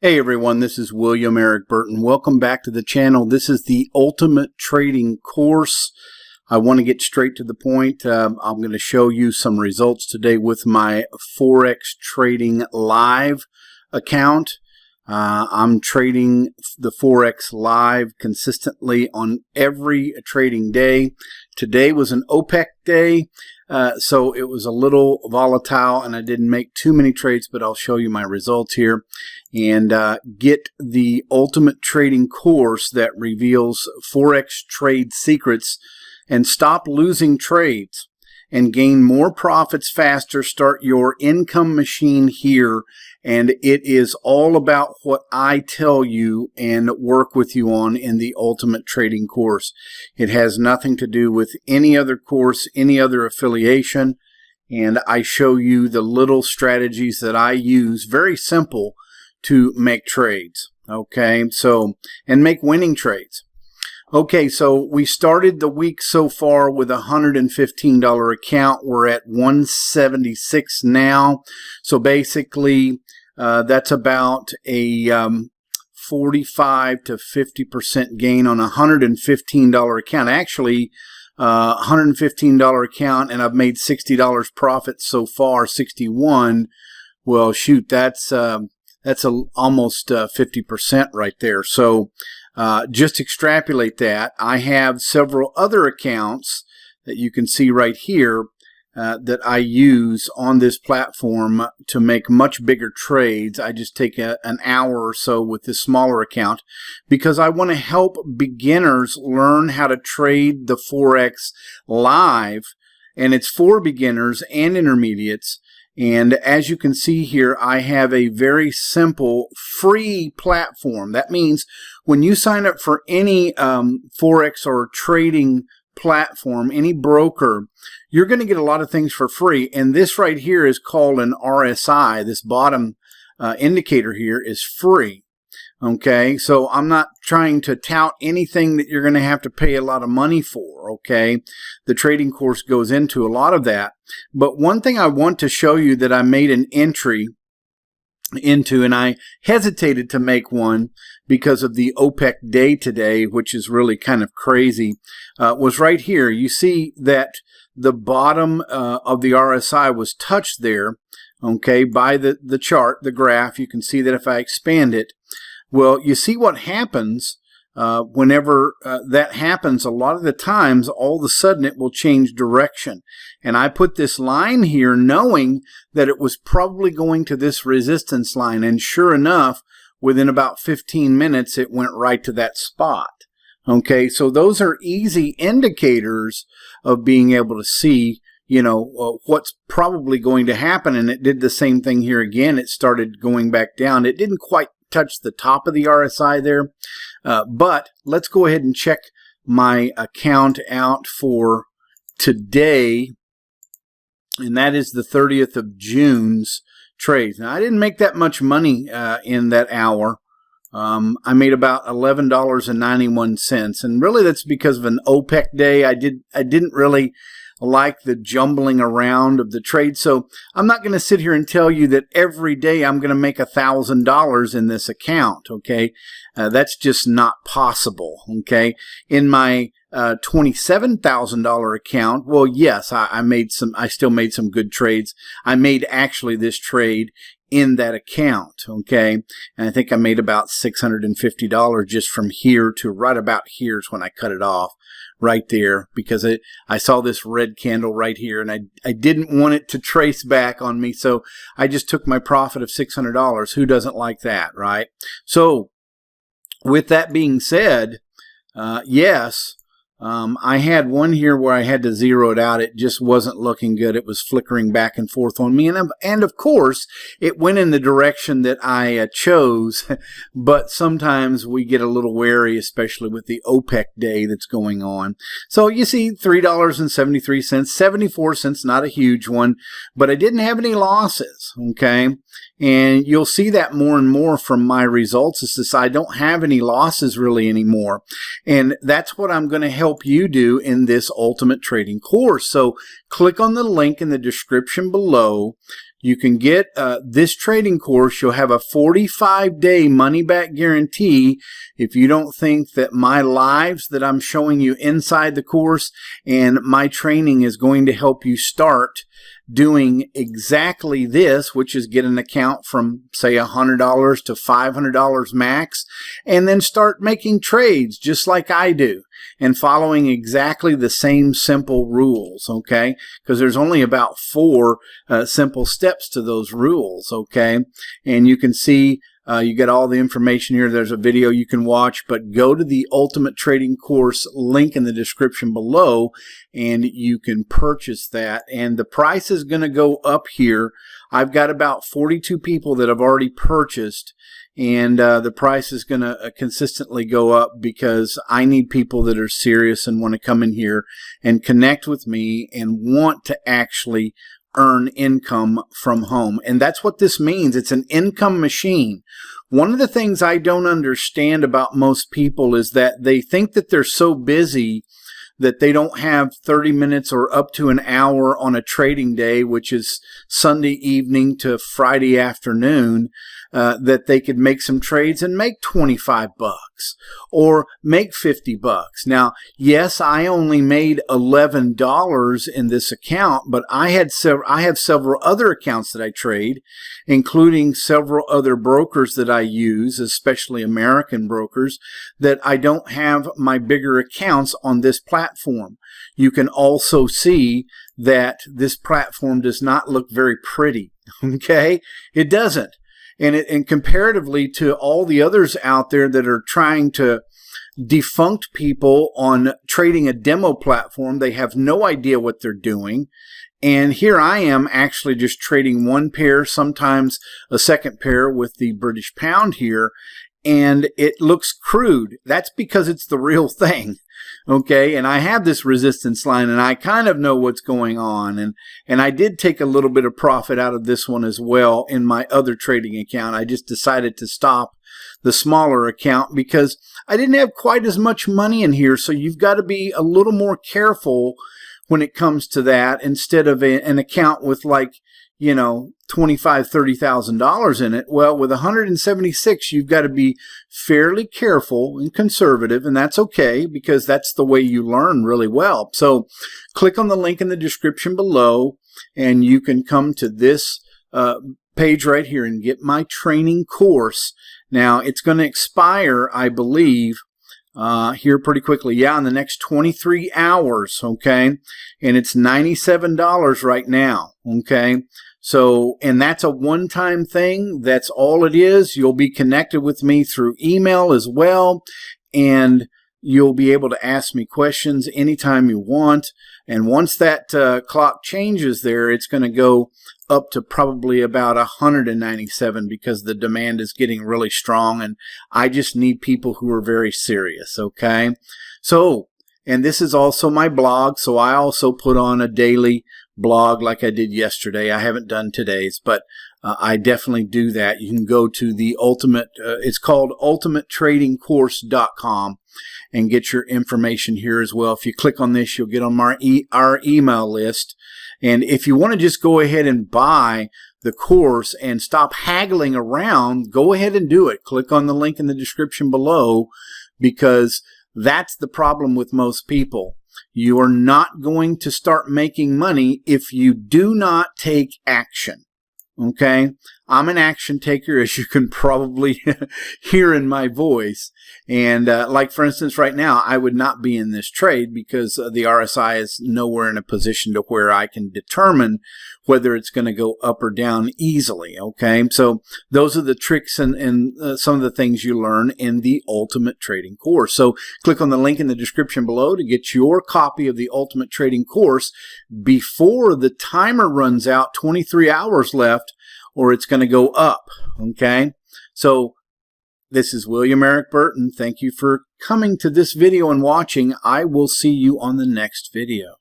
Hey everyone, this is Erik Burton. Welcome back to the channel. This is the Ultimate Trading Course. I want to get straight to the point. I'm going to show you some results today with my Forex Trading Live account. I'm trading the Forex Live consistently on every trading day. Today was an OPEC day, so it was a little volatile and I didn't make too many trades, but I'll show you my results here and get the Ultimate Trading Course that reveals Forex trade secrets and stop losing trades and gain more profits faster. Start your income machine here. And it is all about what I tell you and work with you on in the Ultimate Trading Course. It has nothing to do with any other course, any other affiliation. And I show you the little strategies that I use, very simple, to make trades. Okay, so, and make winning trades. Okay, so we started the week so far with a $115 account. We're at $176 now. So basically, that's about a 45 to 50% gain on a $115 account. Actually, $115 account, and I've made $60 profit so far, 61. Well, shoot, that's almost 50% right there. So just extrapolate that. I have several other accounts that you can see right here that I use on this platform to make much bigger trades. I just take an hour or so with this smaller account because I want to help beginners learn how to trade the Forex Live, and it's for beginners and intermediates. And as you can see here, I have a very simple free platform. That means when you sign up for any Forex or trading platform, any broker, you're going to get a lot of things for free. And this right here is called an RSI. This bottom indicator here is free. Okay, so I'm not trying to tout anything that you're going to have to pay a lot of money for, okay? The trading course goes into a lot of that. But one thing I want to show you that I made an entry into, and I hesitated to make one because of the OPEC day today, which is really kind of crazy, was right here. You see that the bottom of the RSI was touched there, okay, by the chart, the graph. You can see that if I expand it, well, you see what happens whenever that happens. A lot of the times, all of a sudden, it will change direction. And I put this line here knowing that it was probably going to this resistance line. And sure enough, within about 15 minutes, it went right to that spot. Okay, so those are easy indicators of being able to see, you know, what's probably going to happen. And it did the same thing here again. It started going back down. It didn't quite touch the top of the RSI there, but let's go ahead and check my account out for today, and that is the 30th of June's trades. Now, I didn't make that much money in that hour. I made about $11.91, and really that's because of an OPEC day. I didn't really like the jumbling around of the trade. So I'm not going to sit here and tell you that every day I'm going to make $1,000 in this account. Okay. That's just not possible. Okay. In my $27,000 account, well, yes, I still made some good trades. I made actually this trade in that account. Okay. And I think I made about $650 just from here to right about here is when I cut it off. Right there, because I saw this red candle right here, and I didn't want it to trace back on me, so I just took my profit of $600. Who doesn't like that, right? So with that being said, yes, I had one here where I had to zero it out. It just wasn't looking good. It was flickering back and forth on me. And of course, it went in the direction that I chose. But sometimes we get a little wary, especially with the OPEC day that's going on. So you see $3.73, 74 cents, not a huge one. But I didn't have any losses, okay? And you'll see that more and more from my results. Is this, I don't have any losses really anymore. And that's what I'm going to help you do in this Ultimate Trading course. So click on the link in the description below. You can get this trading course. You'll have a 45-day money-back guarantee if you don't think that my lives that I'm showing you inside the course and my training is going to help you start doing exactly this, which is get an account from, say, $100 to $500 max, and then start making trades just like I do and following exactly the same simple rules, okay? Because there's only about 4 simple steps to those rules, okay? And you can see you get all the information here. There's a video you can watch, but go to the Ultimate Trading Course link in the description below and you can purchase that. And the price is going to go up here. I've got about 42 people that have already purchased, and the price is going to consistently go up because I need people that are serious and want to come in here and connect with me and want to actually earn income from home. And that's what this means. It's an income machine. One of the things I don't understand about most people is that they think that they're so busy that they don't have 30 minutes or up to an hour on a trading day, which is Sunday evening to Friday afternoon, that they could make some trades and make 25 bucks or make 50 bucks. Now, yes, I only made $11 in this account, but I have several other accounts that I trade, including several other brokers that I use, especially American brokers, that I don't have my bigger accounts on this platform. You can also see that this platform does not look very pretty, okay? It doesn't. And comparatively to all the others out there that are trying to defunct people on trading a demo platform, they have no idea what they're doing. And here I am actually just trading one pair, sometimes a second pair with the British pound here, and it looks crude. That's because it's the real thing. Okay, and I have this resistance line and I kind of know what's going on, and I did take a little bit of profit out of this one as well in my other trading account. I just decided to stop the smaller account because I didn't have quite as much money in here, so you've got to be a little more careful when it comes to that instead of an account with, like, you know, $25,000, $30,000 in it. Well, with 176, you've got to be fairly careful and conservative, and that's okay because that's the way you learn really well. So click on the link in the description below, and you can come to this page right here and get my training course. Now, it's going to expire, I believe, here pretty quickly. Yeah, in the next 23 hours, okay? And it's $97 right now, okay? So, and that's a one-time thing. That's all it is. You'll be connected with me through email as well, and you'll be able to ask me questions anytime you want. And once that clock changes there, it's going to go up to probably about 197 because the demand is getting really strong, and I just need people who are very serious, okay? So, and this is also my blog, so I also put on a daily blog like I did yesterday. I haven't done today's, but I definitely do that. You can go to the it's called ultimatetradingcourse.com and get your information here as well. If you click on this, you'll get on our email list. And if you want to just go ahead and buy the course and stop haggling around, go ahead and do it. Click on the link in the description below, because that's the problem with most people. You are not going to start making money if you do not take action. Okay? I'm an action taker, as you can probably hear in my voice. And like, for instance, right now, I would not be in this trade because the RSI is nowhere in a position to where I can determine whether it's going to go up or down easily. Okay, so those are the tricks and some of the things you learn in the Ultimate Trading Course. So click on the link in the description below to get your copy of the Ultimate Trading Course before the timer runs out, 23 hours left, or it's going to go up. Okay, so this is William Erik Burton. Thank you for coming to this video and watching. I will see you on the next video.